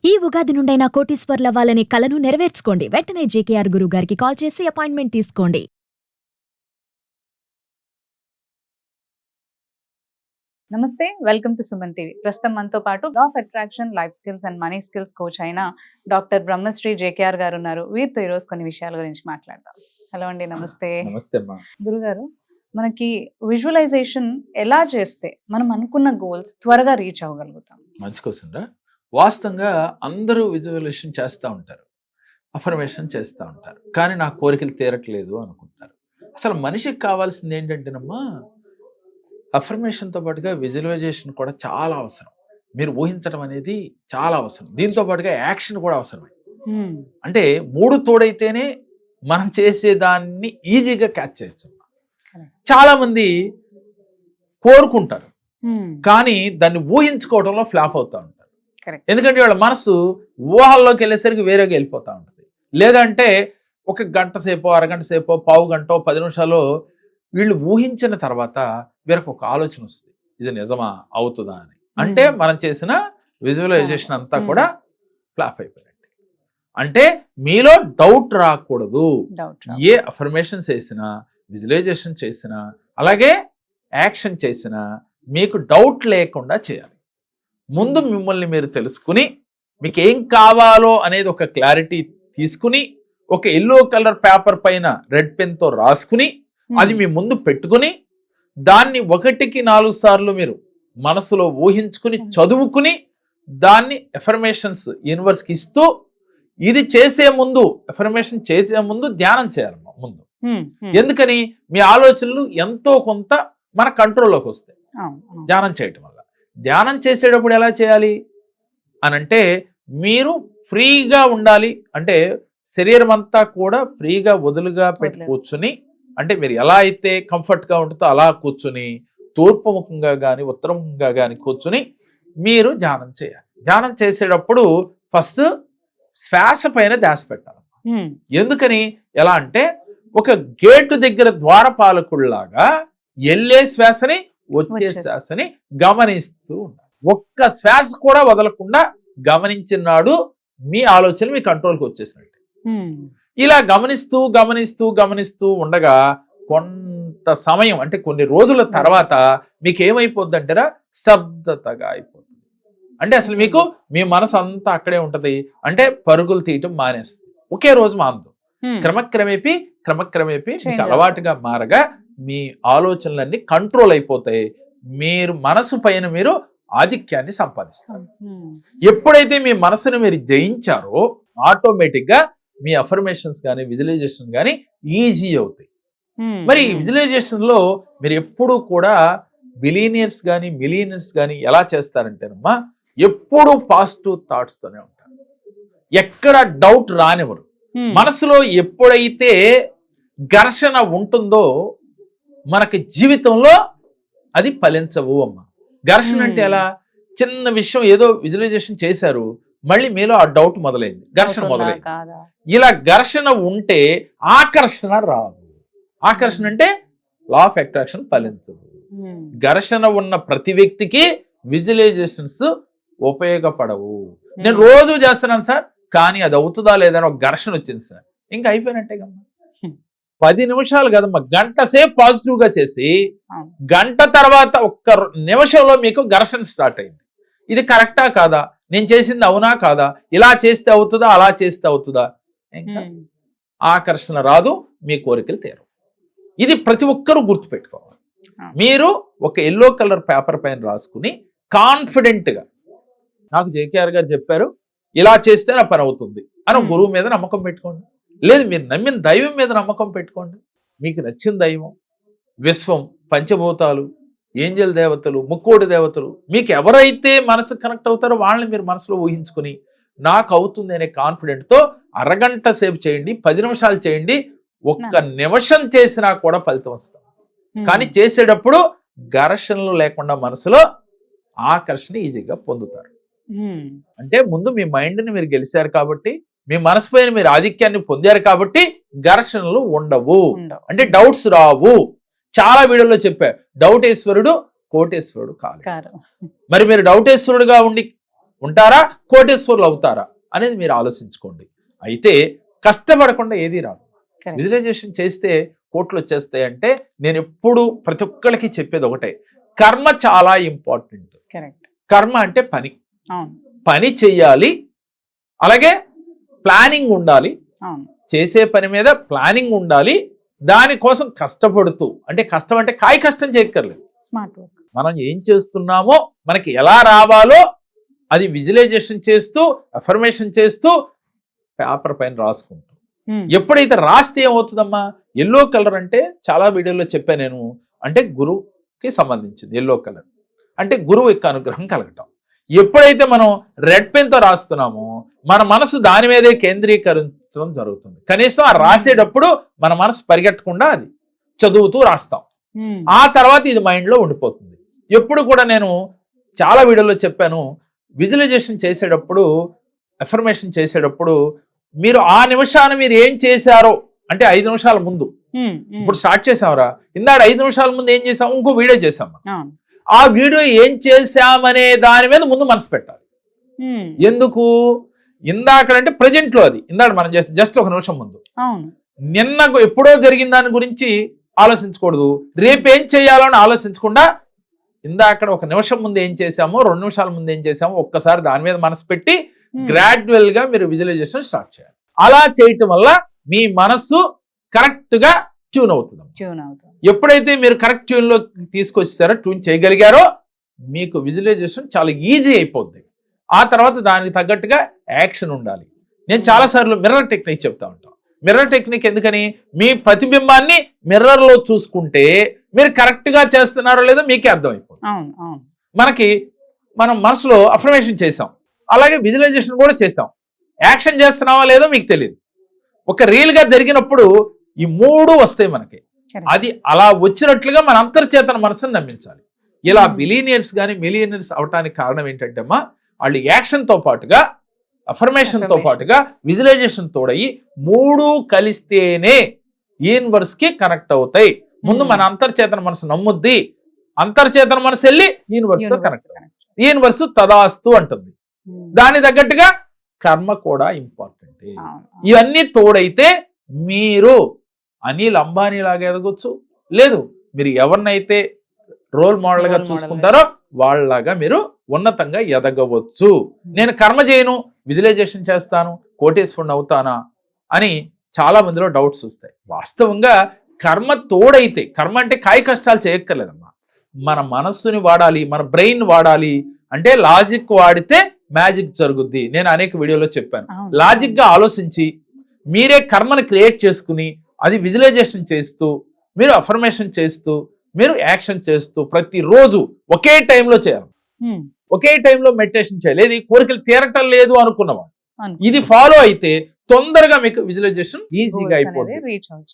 ఈ ఉగాది నుండైనా కోటీశ్వర్లవ్వాలనే కలను నెరవేర్చుకోండి. వెంటనే జేకేఆర్ గురువు గారికి కాల్ చేసి అపాయింట్మెంట్ తీసుకోండి. నమస్తే, వెల్కమ్ టు సుమన్ టీవీ. ప్రస్తుతం మనతో పాటు law of attraction, life skills and money skills coach అయిన డాక్టర్ బ్రహ్మశ్రీ జేకేఆర్ గారు ఉన్నారు. వీరితో ఈరోజు కొన్ని విషయాల గురించి మాట్లాడదాం. హలో అండి, నమస్తే. నమస్తే అమ్మా. గురుగారు, మనకి విజువలైజేషన్ ఎలా చేస్తే మనం అనుకున్న గోల్స్ త్వరగా రీచ్ అవ్వగలుగుతాం? మంచి క్వశ్చన్ రా. వాస్తవంగా అందరూ విజువలైజేషన్ చేస్తూ ఉంటారు, అఫర్మేషన్ చేస్తూ ఉంటారు, కానీ నా కోరికలు తీరట్లేదు అనుకుంటారు. అసలు మనిషికి కావాల్సింది ఏంటంటేనమ్మా, అఫర్మేషన్తో పాటుగా విజువలైజేషన్ కూడా చాలా అవసరం. మీరు ఊహించడం అనేది చాలా అవసరం. దీంతో పాటుగా యాక్షన్ కూడా అవసరమే. అంటే మూడు తోడైతేనే మనం చేసేదాన్ని ఈజీగా క్యాచ్ చేయొచ్చు. చాలా మంది కోరుకుంటారు కానీ దాన్ని ఊహించుకోవడంలో ఫ్లాప్ అవుతూ ఉంటారు. ఎందుకంటే వాళ్ళ మనసు ఊహల్లోకి వెళ్ళేసరికి వేరేగా వెళ్ళిపోతూ ఉంటుంది. లేదంటే ఒక గంట సేపో, అరగంట సేపో, పావు గంటో, 10 నిమిషాలు వీళ్ళు ఊహించిన తర్వాత వీరికి ఒక ఆలోచన వస్తుంది, ఇది నిజమా, అవుతుందా అని. అంటే మనం చేసిన విజువలైజేషన్ అంతా కూడా ఫ్లాప్ అయిపోయినట్టు. అంటే మీలో డౌట్ రాకూడదు. ఏ అఫర్మేషన్ చేసినా, విజువలైజేషన్ చేసినా, అలాగే యాక్షన్ చేసినా మీకు డౌట్ లేకుండా చేయాలి. ముందు మిమ్మల్ని మీరు తెలుసుకుని మీకు ఏం కావాలో అనేది ఒక క్లారిటీ తీసుకుని, ఒక ఎల్లో కలర్ పేపర్ పైన రెడ్ పెన్తో రాసుకుని అది మీ ముందు పెట్టుకుని దాన్ని 1కి 4 సార్లు మీరు మనసులో ఊహించుకుని చదువుకుని దాన్ని ఎఫర్మేషన్స్ యూనివర్స్కి ఇస్తూ, ఇది చేసే ముందు, ఎఫర్మేషన్ చేసే ముందు ధ్యానం చేయాలి ముందు. ఎందుకని మీ ఆలోచనలు ఎంతో కొంత మన కంట్రోల్లోకి వస్తాయి ధ్యానం చేయటం వల్ల. ధ్యానం చేసేటప్పుడు ఎలా చేయాలి అనంటే, మీరు ఫ్రీగా ఉండాలి. అంటే శరీరం అంతా కూడా ఫ్రీగా వదులుగా పెట్టి కూర్చుని, అంటే మీరు ఎలా అయితే కంఫర్ట్గా ఉంటుందో అలా కూర్చుని, తూర్పు ముఖంగా కానీ ఉత్తరముఖంగా కానీ కూర్చుని మీరు ధ్యానం చేయాలి. ధ్యానం చేసేటప్పుడు ఫస్ట్ శ్వాస పైన ధ్యాస పెట్టాలి. ఎందుకని, ఎలా అంటే ఒక గేటు దగ్గర ద్వారపాలకుల్లాగా వెళ్ళే శ్వాసని, వచ్చే శ్వాసని గమనిస్తూ ఉండాలి. ఒక్క శ్వాస కూడా వదలకుండా గమనించినాడు మీ ఆలోచన మీ కంట్రోల్కి వచ్చేసినట్టు. ఇలా గమనిస్తూ గమనిస్తూ గమనిస్తూ ఉండగా కొంత సమయం, అంటే కొన్ని రోజుల తర్వాత మీకు ఏమైపోద్ది అంటారా, స్తబ్దతగా అయిపోతుంది. అంటే అసలు మీకు మీ మనసు అంతా అక్కడే ఉంటది. అంటే పరుగులు తీయటం మానేస్తుంది. ఒకే రోజు మానదు. క్రమక్రమేపీ మీకు అలవాటుగా మారగా మీ ఆలోచనలన్నీ కంట్రోల్ అయిపోతాయి. మీరు మనసు పైన మీరు ఆధిక్యాన్ని సంపాదిస్తారు. ఎప్పుడైతే మీ మనసును మీరు జయించారో ఆటోమేటిక్గా మీ అఫర్మేషన్స్ కానీ విజువలైజేషన్ కానీ ఈజీ అవుతాయి. మరి విజువలైజేషన్ లో మీరు ఎప్పుడు కూడా బిలీనియర్స్ కానీ మిలీనియర్స్ కానీ ఎలా చేస్తారంటేనమ్మా, ఎప్పుడు పాజిటివ్ థాట్స్ తోనే ఉంటారు. ఎక్కడ డౌట్ రానివ్వరు. మనసులో ఎప్పుడైతే ఘర్షణ ఉంటుందో మనకి జీవితంలో అది ఫలించవు అమ్మ. ఘర్షణ అంటే ఎలా, చిన్న విషయం ఏదో విజువలైజేషన్ చేశారు, మళ్ళీ మీలో ఆ డౌట్ మొదలైంది, ఘర్షణ మొదలైంది. ఇలా ఘర్షణ ఉంటే ఆకర్షణ రాదు. ఆకర్షణ అంటే లా ఆఫ్ అట్రాక్షన్ ఫలించదు. ఘర్షణ ఉన్న ప్రతి వ్యక్తికి విజువలైజేషన్స్ ఉపయోగపడవు. నేను రోజు చేస్తున్నాను సార్, కానీ అది అవుతుందా లేదా అని ఒక ఘర్షణ వచ్చింది సార్, ఇంకా అయిపోయినట్టే కమ్మా. 10 నిమిషాలు కదమ్మా, గంట సేపు పాజిటివ్ గా చేసి గంట తర్వాత ఒక్క నిమిషంలో మీకు ఘర్షణ స్టార్ట్ అయింది. ఇది కరెక్టా కాదా, నేను చేసింది అవునా కాదా, ఇలా చేస్తే అవుతుందా, అలా చేస్తే అవుతుందా, ఇంకా ఆకర్షణ రాదు, మీ కోరికలు తీరవు. ఇది ప్రతి ఒక్కరూ గుర్తుపెట్టుకోవాలి. మీరు ఒక ఎల్లో కలర్ పేపర్ పైన రాసుకుని కాన్ఫిడెంట్గా, నాకు జేకేఆర్ గారు చెప్పారు ఇలా చేస్తే నా పని అవుతుంది అని గురువు మీద నమ్మకం పెట్టుకోండి. లేదు, మీరు నమ్మిన దైవం మీద నమ్మకం పెట్టుకోండి. మీకు నచ్చిన దైవం, విశ్వం, పంచభూతాలు, ఏంజల్ దేవతలు, ముక్కోడి దేవతలు, మీకు ఎవరైతే మనసు కనెక్ట్ అవుతారో వాళ్ళని మీరు మనసులో ఊహించుకుని నాకు అవుతుంది అనే కాన్ఫిడెంట్తో అరగంట సేపు చేయండి, 10 నిమిషాలు చేయండి. ఒక్క నిమిషం చేసినా కూడా ఫలితం వస్తుంది. కానీ చేసేటప్పుడు ఘర్షణలు లేకుండా మనసులో ఆకర్షణ ఈజీగా పొందుతారు. అంటే ముందు మీ మైండ్ని మీరు గెలిచారు కాబట్టి, మీ మనసు పైన మీరు ఆధిక్యాన్ని పొందారు కాబట్టి ఘర్షణలు ఉండవు, అంటే డౌట్స్ రావు. చాలా వీడియోలో చెప్పా, డౌటేశ్వరుడు కోటేశ్వరుడు కాదు. మరి మీరు డౌటేశ్వరుడుగా ఉంటారా, కోటేశ్వర్లు అవుతారా అనేది మీరు ఆలోచించుకోండి. అయితే కష్టపడకుండా ఏది రాదు. Correct. విజువలైజేషన్ చేస్తే కోట్లు వచ్చేస్తాయి అంటే నేను ఎప్పుడు ప్రతి ఒక్కరికి చెప్పేది ఒకటే, కర్మ చాలా ఇంపార్టెంట్. కరెక్ట్. కర్మ అంటే పని, అవును పని చెయ్యాలి, అలాగే ప్లానింగ్ ఉండాలి, అవును చేసే పని మీద ప్లానింగ్ ఉండాలి, దానికోసం కష్టపడుతూ, అంటే కష్టం అంటే కాయ కష్టం చేయక్కర్లేదు, స్మార్ట్ వర్క్. మనం ఏం చేస్తున్నామో మనకి ఎలా రావాలో అది విజువలైజేషన్ చేస్తూ అఫర్మేషన్ చేస్తూ పేపర్ పైన రాసుకుంటూ, ఎప్పుడైతే రాస్తే ఏమవుతుందమ్మా, ఎల్లో కలర్ అంటే చాలా వీడియోలో చెప్పాను నేను, అంటే గురువుకి సంబంధించింది. ఎల్లో కలర్ అంటే గురువు యొక్క అనుగ్రహం కలగటం. ఎప్పుడైతే మనం రెడ్ పెన్తో రాస్తున్నామో మన మనసు దాని మీదే కేంద్రీకరించడం జరుగుతుంది. కనీసం ఆ రాసేటప్పుడు మన మనసు పరిగెట్టకుండా అది చదువుతూ రాస్తాం. ఆ తర్వాత ఇది మైండ్లో ఉండిపోతుంది. ఎప్పుడు కూడా నేను చాలా వీడియోలో చెప్పాను, విజువలైజేషన్ చేసేటప్పుడు అఫర్మేషన్ చేసేటప్పుడు మీరు ఆ నిమిషాన మీరు ఏం చేశారో, అంటే 5 నిమిషాల ముందు, ఇప్పుడు స్టార్ట్ చేసాంరా, ఇందాక 5 నిమిషాల ముందు ఏం చేసాం, ఇంకో వీడియో చేసాం. ఆ వీడియో ఏం చేశామనే దాని మీద ముందు మనసు పెట్టాలి. ఎందుకు, ఇందాకంటే ప్రజెంట్ లో అది ఇందాక మనం చేస్తాం జస్ట్ ఒక నిమిషం ముందు. నిన్న ఎప్పుడో జరిగిన దాని గురించి ఆలోచించకూడదు, రేపు ఏం చేయాలని ఆలోచించకుండా ఇందాక ఒక నిమిషం ముందు ఏం చేసామో, 2 నిమిషాల ముందు ఏం చేసామో ఒక్కసారి దాని మీద మనసు పెట్టి గ్రాడ్యువల్ గా మీరు విజువలైజేషన్ స్టార్ట్ చేయాలి. అలా చేయటం వల్ల మీ మనస్సు కరెక్ట్ గా ట్యూన్ అవుతుంది. ఎప్పుడైతే మీరు కరెక్ట్ ట్యూన్ లో తీసుకొచ్చారో, ట్యూన్ చేయగలిగారో, మీకు విజువలైజేషన్ చాలా ఈజీ అయిపోద్ది. ఆ తర్వాత దానికి తగ్గట్టుగా యాక్షన్ ఉండాలి. నేను చాలా సార్లు మిర్రర్ టెక్నిక్ చెప్తా ఉంటాను. మిర్రర్ టెక్నిక్ ఎందుకని, మీ ప్రతిబింబాన్ని మిర్రర్ లో చూసుకుంటే మీరు కరెక్ట్ గా చేస్తున్నారో లేదో మీకే అర్థమైపోతుంది. మనం మనసులో అఫర్మేషన్ చేసాం, అలాగే విజువలైజేషన్ కూడా చేసాం, యాక్షన్ చేస్తున్నావా లేదో మీకు తెలియదు. ఒక రీల్ గా జరిగినప్పుడు ఈ 3 వస్తాయి మనకి. అది అలా వచ్చినట్లుగా మన అంతర్చేతన మనసును నమ్మించాలి. ఇలా బిలీనియర్స్ కానీ మిలియనర్స్ అవటానికి కారణం ఏంటంటే అమ్మా, వాళ్ళు యాక్షన్ తో పాటుగా అఫర్మేషన్ తో పాటుగా విజువలైజేషన్ తోడయి 3 కలిస్తేనే యూనివర్స్ కి కనెక్ట్ అవుతాయి. ముందు మన అంతర్చేతన మనసు నమ్ముద్ది, అంతర్చేతన మనసు వెళ్ళి యూనివర్స్ తో కనెక్ట్, యూనివర్స్ తదాస్తు అంటుంది. దాని తగ్గట్టుగా కర్మ కూడా ఇంపార్టెంట్. ఇవన్నీ తోడైతే మీరు అనిల్ అంబానీ లాగా ఎదగొచ్చు, లేదు మీరు ఎవరినైతే రోల్ మోడల్ గా చూసుకుంటారో వాళ్ళలాగా మీరు ఉన్నతంగా ఎదగవచ్చు. నేను కర్మ చేయను, విజువలైజేషన్ చేస్తాను, కోటేశ్వరుని అవుతానా అని చాలా మందిలో డౌట్స్ వస్తాయి. వాస్తవంగా కర్మ తోడైతే, కర్మ అంటే కాయ కష్టాలు చేయక్కర్లేదమ్మా, మన మనస్సుని వాడాలి, మన బ్రెయిన్ వాడాలి. అంటే లాజిక్ వాడితే మ్యాజిక్ జరుగుద్ది. నేను అనేక వీడియోలో చెప్పాను. లాజిక్ గా ఆలోచించి మీరే కర్మని క్రియేట్ చేసుకుని అది విజువలైజేషన్ చేస్తూ, మీరు అఫర్మేషన్ చేస్తూ, మీరు యాక్షన్ చేస్తూ ప్రతిరోజు ఒకే టైంలో చేయాలి. ఒకే టైంలో మెడిటేషన్ చేయాలి. ఇది కోరికలు తీరటం లేదు అనుకున్నవాడు ఇది ఫాలో అయితే తొందరగా మీకు విజువలైజేషన్ ఈజీగా అయిపోతుంది,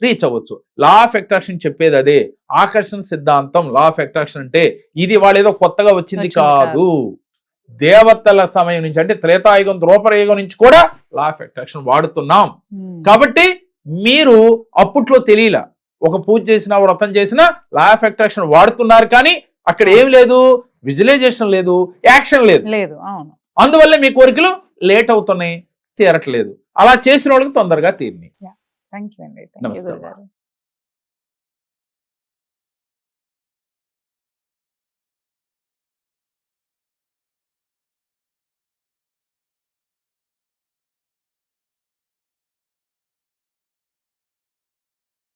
రీచ్ అవ్వచ్చు. లా ఆఫ్ అట్రాక్షన్ చెప్పేది అదే. ఆకర్షణ సిద్ధాంతం, లా ఆఫ్ అట్రాక్షన్ అంటే ఇది వాళ్ళు ఏదో కొత్తగా వచ్చింది కాదు. దేవతల సమయం నుంచి, అంటే త్రేతాయుగం ద్రోపరయుగం నుంచి కూడా లా ఆఫ్ అట్రాక్షన్ వాడుతున్నాం. కాబట్టి మీరు అప్పట్లో తెలియలా, ఒక పూజ చేసినా వ్రతం చేసినా లా ఆఫ్ అట్రాక్షన్ వాడుతున్నారు, కానీ అక్కడ ఏం లేదు, విజువలైజేషన్ లేదు, యాక్షన్ లేదు. అందువల్ల మీ కోరికలు లేట్ అవుతున్నాయి, తీరట్లేదు. అలా చేసిన వాళ్ళకి తొందరగా తీరినాయి. థ్యాంక్ యూ అండి. నమస్తే.